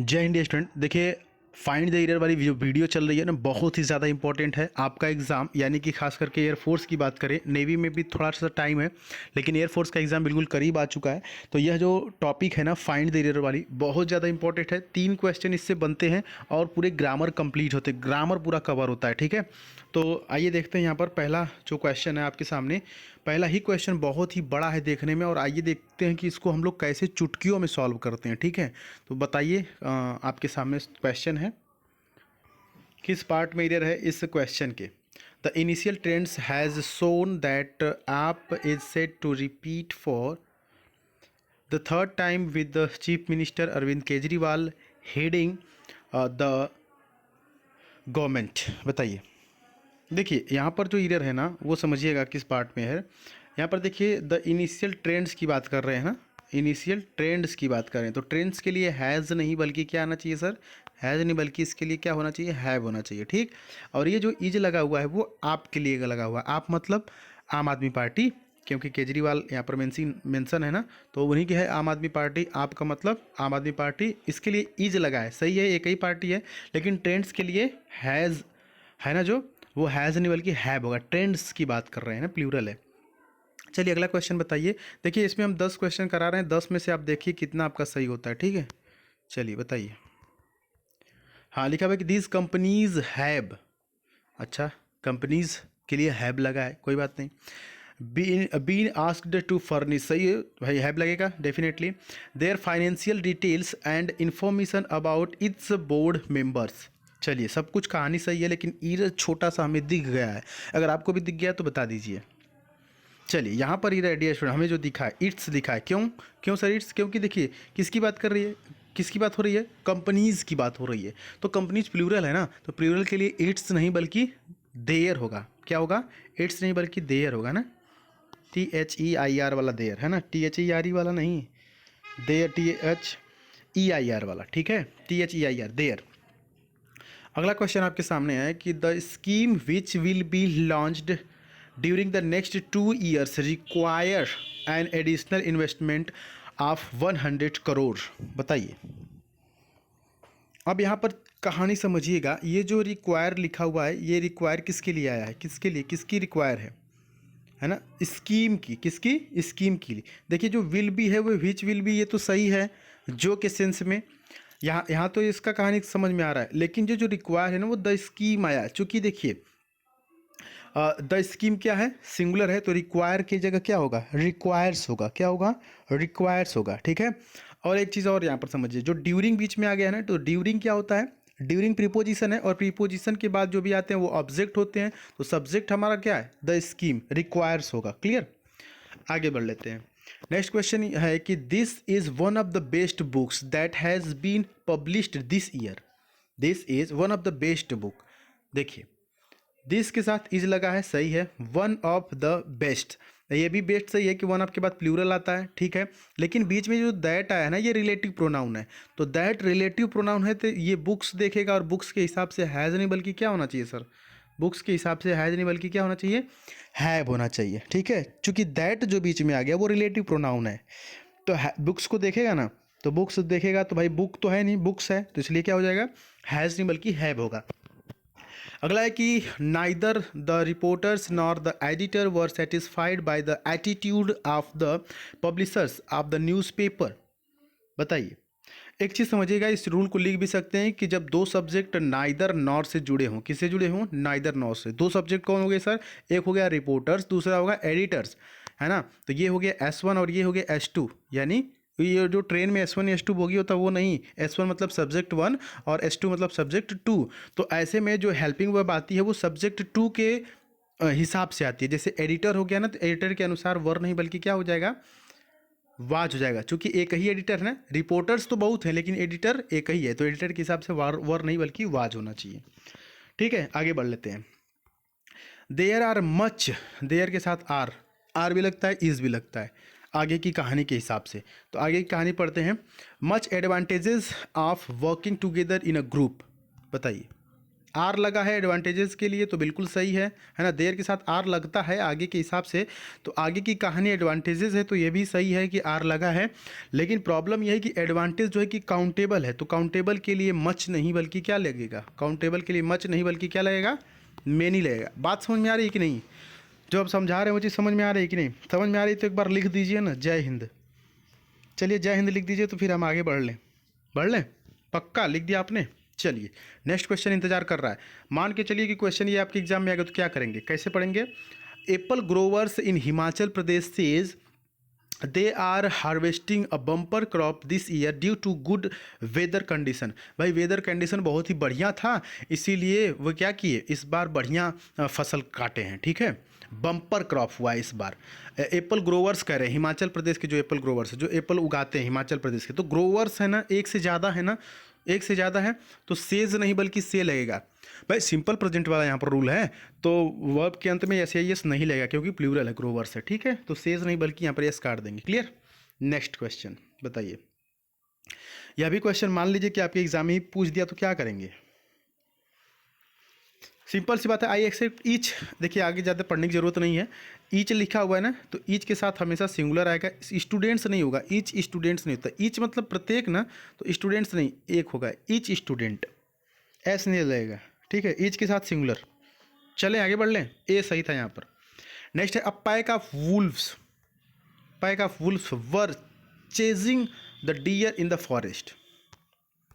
जय हिंद स्टूडेंट। देखिए, find the error वाली जो वीडियो चल रही है ना, बहुत ही ज़्यादा इंपॉर्टेंट है आपका एग्ज़ाम। यानी कि खास करके एयरफोर्स की बात करें, नेवी में भी थोड़ा सा टाइम है, लेकिन एयरफोर्स का एग्ज़ाम बिल्कुल करीब आ चुका है। तो यह जो टॉपिक है ना, फाइंड द एरर वाली, बहुत ज़्यादा इंपॉर्टेंट है। 3 क्वेश्चन इससे बनते हैं और पूरे ग्रामर कंप्लीट होते हैं, ग्रामर पूरा कवर होता है। ठीक है, तो आइए देखते हैं यहाँ पर पहला जो क्वेश्चन है आपके सामने। पहला ही क्वेश्चन बहुत ही बड़ा है देखने में, और आइए देखते हैं कि इसको हम लोग कैसे चुटकियों में सॉल्व करते हैं। ठीक है, तो बताइए, आपके सामने क्वेश्चन है, किस पार्ट में एरर है इस क्वेश्चन के। The initial trends has shown that AAP is set to repeat for the third time with the chief minister Arvind Kejriwal heading the government. बताइए। देखिए, यहाँ पर जो एरर है ना, वो समझिएगा किस पार्ट में है। यहाँ पर देखिए, द इनिशियल ट्रेंड्स की बात कर रहे हैं ना, इनिशियल ट्रेंड्स की बात करें तो ट्रेंड्स के लिए हैज़ नहीं बल्कि क्या आना चाहिए सर, हैज़ नहीं बल्कि इसके लिए क्या होना चाहिए, हैव होना चाहिए। ठीक, और ये जो इज लगा हुआ है वो आपके लिए लगा हुआ है। आप मतलब आम आदमी पार्टी, क्योंकि केजरीवाल यहाँ पर मेंशन है ना, तो उन्हीं की है आम आदमी पार्टी। आपका मतलब आम आदमी पार्टी, इसके लिए इज लगा है, सही है, एक ही पार्टी है। लेकिन ट्रेंड्स के लिए हैज़ है ना, जो वो हैज़ नहीं बल्कि हैव होगा। ट्रेंड्स की बात कर रहे हैं ना, प्लूरल है। चलिए अगला क्वेश्चन बताइए। देखिए, इसमें हम 10 क्वेश्चन करा रहे हैं, 10 में से आप देखिए कितना आपका सही होता है। ठीक है, चलिए बताइए। हाँ, लिखा हुआ है कि दीज कंपनीज हैव, अच्छा, कंपनीज के लिए हैव लगा है, कोई बात नहीं। बीन आस्क्ड टू फर्निश, सही है भाई, हैव लगेगा definitely. There financial details and information about it's board members. चलिए, सब कुछ कहानी सही है, लेकिन ईर छोटा सा हमें दिख गया है। अगर आपको भी दिख गया तो बता दीजिए। चलिए, यहाँ पर ईर डियर स्टूडेंट हमें जो दिखा है, इट्स दिखा है। क्यों क्यों सर इट्स? क्योंकि देखिए, किसकी बात कर रही है, किसकी बात हो रही है, कंपनीज की बात हो रही है। तो कंपनीज प्लूरल है ना, तो प्लूरल के लिए इट्स नहीं बल्कि देयर होगा। क्या होगा? इट्स नहीं बल्कि देयर होगा ना। THEIR वाला देयर है ना, THERE वाला नहीं, देयर THEIR वाला। ठीक है, THEIR देयर। अगला क्वेश्चन आपके सामने है कि the scheme which will be launched during the next 2 years require an additional investment of 100 crore. बताइए। अब यहाँ पर कहानी समझिएगा, ये जो रिक्वायर लिखा हुआ है, ये रिक्वायर किसके लिए आया है, किसके लिए, किसकी रिक्वायर है ना, स्कीम की। किसकी? स्कीम की। देखिए, जो विल बी है वो विच विल बी, ये तो सही है जो के सेंस में, यहाँ तो इसका कहानी समझ में आ रहा है। लेकिन जो जो रिक्वायर है ना, वो द स्कीम आया, चूंकि देखिए द स्कीम क्या है, सिंगुलर है, तो रिक्वायर की जगह क्या होगा, रिक्वायर्स होगा। क्या होगा? रिक्वायर्स होगा। ठीक है, और एक चीज़ और यहाँ पर समझिए, जो ड्यूरिंग बीच में आ गया है ना, तो ड्यूरिंग क्या होता है, ड्यूरिंग प्रीपोजिशन है, और प्रीपोजिशन के बाद जो भी आते हैं वो ऑब्जेक्ट होते हैं। तो सब्जेक्ट हमारा क्या है, द स्कीम, रिक्वायर्स होगा। क्लियर? आगे बढ़ लेते हैं। नेक्स्ट क्वेश्चन है कि this is one of the best books that has been published this year. This is one of the best book. देखिए, दिस के साथ इज लगा है, सही है। वन ऑफ द बेस्ट, ये भी बेस्ट सही है कि वन ऑफ के बाद प्लूरल आता है। ठीक है, लेकिन बीच में जो दैट आया है ना, ये रिलेटिव प्रोनाउन है। तो दैट रिलेटिव प्रोनाउन है, तो ये बुक्स देखेगा, और बुक्स के हिसाब से हैज़ नहीं बल्कि क्या होना चाहिए सर, बुक्स के हिसाब से हैज़ नहीं बल्कि क्या होना चाहिए, हैव होना चाहिए। ठीक है, चूंकि दैट जो बीच में आ गया वो रिलेटिव प्रोनाउन है, तो बुक्स को देखेगा ना, तो बुक्स देखेगा तो भाई बुक तो है नहीं, बुक्स है, तो इसलिए क्या हो जाएगा, हैज़ नहीं बल्कि हैव होगा। अगला है कि neither the reporters nor the editor were satisfied by the attitude of the publishers of the newspaper. बताइए। एक चीज़ समझिएगा, इस रूल को लिख भी सकते हैं कि जब दो सब्जेक्ट नाइदर नॉर से जुड़े हों, किससे जुड़े हों, नाइदर नॉर से। दो सब्जेक्ट कौन हो गए सर, एक हो गया रिपोर्टर्स, दूसरा होगा एडिटर्स, है ना। तो ये हो गया S1 और ये हो गया S2, यानी ये जो ट्रेन में S1 S2 बोगी होता है वो नहीं, S1 मतलब सब्जेक्ट 1 और S2 मतलब सब्जेक्ट 2। तो ऐसे में जो हेल्पिंग वर्ब आती है वो सब्जेक्ट 2 के हिसाब से आती है। जैसे एडिटर हो गया ना, तो एडिटर के अनुसार वर नहीं बल्कि क्या हो जाएगा, वाज हो जाएगा, क्योंकि एक ही एडिटर है ना। रिपोर्टर्स तो बहुत हैं लेकिन एडिटर एक ही है, तो एडिटर के हिसाब से वर नहीं बल्कि वाज होना चाहिए। ठीक है, आगे बढ़ लेते हैं। देयर आर मच, देयर के साथ आर भी लगता है, इज भी लगता है आगे की कहानी के हिसाब से। तो आगे की कहानी पढ़ते हैं। Much advantages of working together in a group. बताइए, आर लगा है एडवांटेजेस के लिए तो बिल्कुल सही है ना। देयर के साथ आर लगता है आगे के हिसाब से, तो आगे की कहानी एडवांटेजेस है तो ये भी सही है कि आर लगा है। लेकिन प्रॉब्लम यह है कि एडवांटेज जो है कि काउंटेबल है, तो काउंटेबल के लिए मच नहीं बल्कि क्या लगेगा, काउंटेबल के लिए मच नहीं बल्कि क्या लगेगा, मेनी लगेगा। बात समझ में आ रही है कि नहीं? जो आप समझा रहे हैं वो चीज़ समझ में आ रही है कि नहीं? समझ में आ रही है तो एक बार लिख दीजिए ना, जय हिंद। चलिए जय हिंद लिख दीजिए तो फिर हम आगे बढ़ लें। पक्का लिख दिया आपने? चलिए नेक्स्ट क्वेश्चन इंतजार कर रहा है। मान के चलिए कि क्वेश्चन ये आपके एग्जाम में आ गया तो क्या करेंगे, कैसे पढ़ेंगे? Apple growers in Himachal Pradesh says they are harvesting a bumper crop this year due to good weather condition. भाई वेदर कंडीशन बहुत ही बढ़िया था, इसीलिए वो क्या किए, इस बार बढ़िया फसल काटे हैं। ठीक है, बम्पर क्रॉप हुआ है इस बार। एप्पल ग्रोवर्स कह रहे हैं, हिमाचल प्रदेश के जो एप्पल ग्रोवर्स, जो एप्पल उगाते हैं हिमाचल प्रदेश के, तो ग्रोवर्स है ना, एक से ज़्यादा है ना, एक से ज़्यादा है तो सेज नहीं बल्कि से लगेगा। भाई सिंपल प्रेजेंट वाला यहाँ पर रूल है, तो वर्ब के अंत में एस या एस नहीं लगेगा क्योंकि प्लूरल है, ग्रोवर्स है। ठीक है, तो सेज नहीं बल्कि यहाँ पर एस काट देंगे। क्लियर? नेक्स्ट क्वेश्चन बताइए। यह भी क्वेश्चन मान लीजिए कि आपके एग्जाम में ही पूछ दिया तो क्या करेंगे? सिंपल सी बात है, आई एक्सेप्ट ईच। देखिए आगे ज़्यादा पढ़ने की जरूरत नहीं है, ईच लिखा हुआ है ना, तो ईच के साथ हमेशा सिंगुलर आएगा, स्टूडेंट्स नहीं होगा, ईच स्टूडेंट्स नहीं होता। ईच मतलब प्रत्येक ना, तो स्टूडेंट्स नहीं, एक होगा, ईच स्टूडेंट, एस नहीं लगेगा। ठीक है, ईच के साथ सिंगुलर। चलें आगे बढ़ लें, ए सही था यहाँ पर। नेक्स्ट है, a pack of wolves, pack of wolves were chasing the deer in the forest.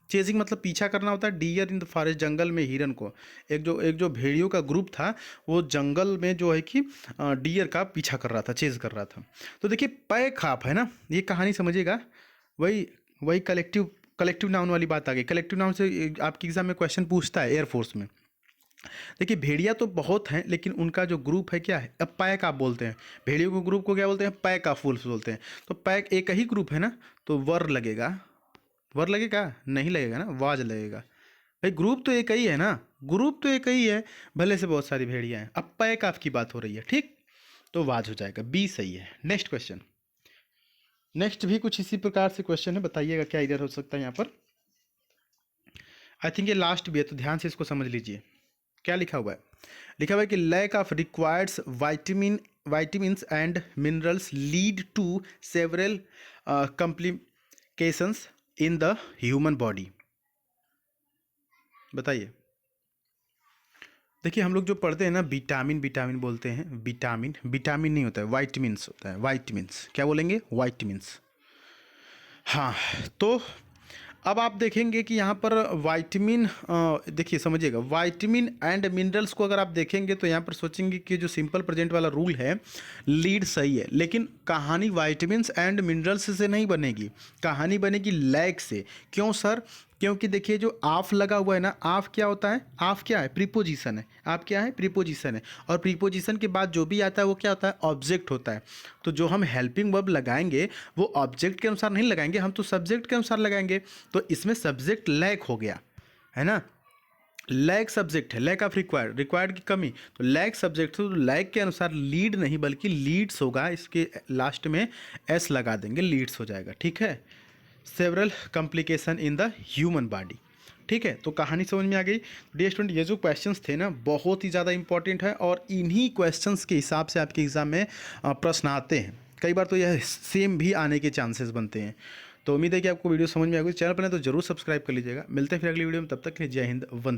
Chasing मतलब पीछा करना होता है, डियर इन द फॉरेस्ट जंगल में हिरन को। एक जो भेड़ियों का ग्रुप था वो जंगल में जो है कि डियर का पीछा कर रहा था, चेज कर रहा था। तो देखिए पैक ऑफ है ना, ये कहानी समझिएगा, वही कलेक्टिव नाउन वाली बात आ गई। कलेक्टिव नाउन से आपके एग्जाम में क्वेश्चन पूछता है एयरफोर्स में। देखिए भेड़िया तो बहुत हैं लेकिन उनका जो ग्रुप है क्या है, अब पैक आप बोलते हैं, भेड़ियों के ग्रुप को क्या बोलते हैं, पैक ऑफ वुल्फ्स बोलते हैं। तो पैक एक ही ग्रुप है ना, तो वर लगेगा, वर लगेगा नहीं लगेगा ना, वाज लगेगा। भाई ग्रुप तो एक ही है ना, ग्रुप तो एक ही है, भले से बहुत सारी भेड़ियाँ हैं। अब पैक ऑफ की बात हो रही है, ठीक, तो वाज हो जाएगा, बी सही है। नेक्स्ट क्वेश्चन, नेक्स्ट भी कुछ इसी प्रकार से क्वेश्चन है, बताइएगा क्या इधर हो सकता है यहाँ पर। आई थिंक ये लास्ट भी है तो ध्यान से इसको समझ लीजिए। क्या लिखा हुआ है? लिखा हुआ है कि lack of required vitamins and minerals lead to several complications in the human body. बताइए। देखिए हम लोग जो पढ़ते हैं ना, विटामिन बोलते हैं, विटामिन नहीं होता है, वाइटमिन्स होता है, वाइटमिन्स। क्या बोलेंगे? वाइटमिन्स। हाँ, तो अब आप देखेंगे कि यहाँ पर वाइटमिन, देखिए समझिएगा, वाइटमिन एंड मिनरल्स को अगर आप देखेंगे तो यहाँ पर सोचेंगे कि जो सिंपल प्रेजेंट वाला रूल है लीड सही है, लेकिन कहानी वाइटमिन्स एंड मिनरल्स से नहीं बनेगी, कहानी बनेगी लैक से। क्यों सर? क्योंकि देखिए जो आफ लगा हुआ है ना, आफ क्या होता है, आफ क्या है, प्रीपोजिशन है। आप क्या है? प्रीपोजिशन है, और प्रीपोजिशन के बाद जो भी आता है वो क्या होता है, ऑब्जेक्ट होता है। तो जो हम हेल्पिंग वर्ब लगाएंगे वो ऑब्जेक्ट के अनुसार नहीं लगाएंगे, हम तो सब्जेक्ट के अनुसार लगाएंगे। तो इसमें सब्जेक्ट लैक हो गया है ना, लैक सब्जेक्ट है, लैक ऑफ रिक्वायर्ड की कमी, तो लैक सब्जेक्ट, तो लैक के अनुसार लीड नहीं बल्कि लीड्स होगा, इसके लास्ट में एस लगा देंगे, लीड्स हो जाएगा। ठीक है, several complication in the human body. ठीक है, तो कहानी समझ में आ गई। डियर स्टूडेंट, ये जो क्वेश्चंस थे ना बहुत ही ज़्यादा इंपॉर्टेंट है, और इन्हीं क्वेश्चंस के हिसाब से आपके एग्जाम में प्रश्न आते हैं। कई बार तो यह सेम भी आने के चांसेस बनते हैं। तो उम्मीद है कि आपको वीडियो समझ में आ गई। चैनल पर नहीं तो जरूर सब्सक्राइब कर लीजिएगा। मिलते हैं फिर अगली वीडियो में, तब तक के लिए जय हिंद, वंदे।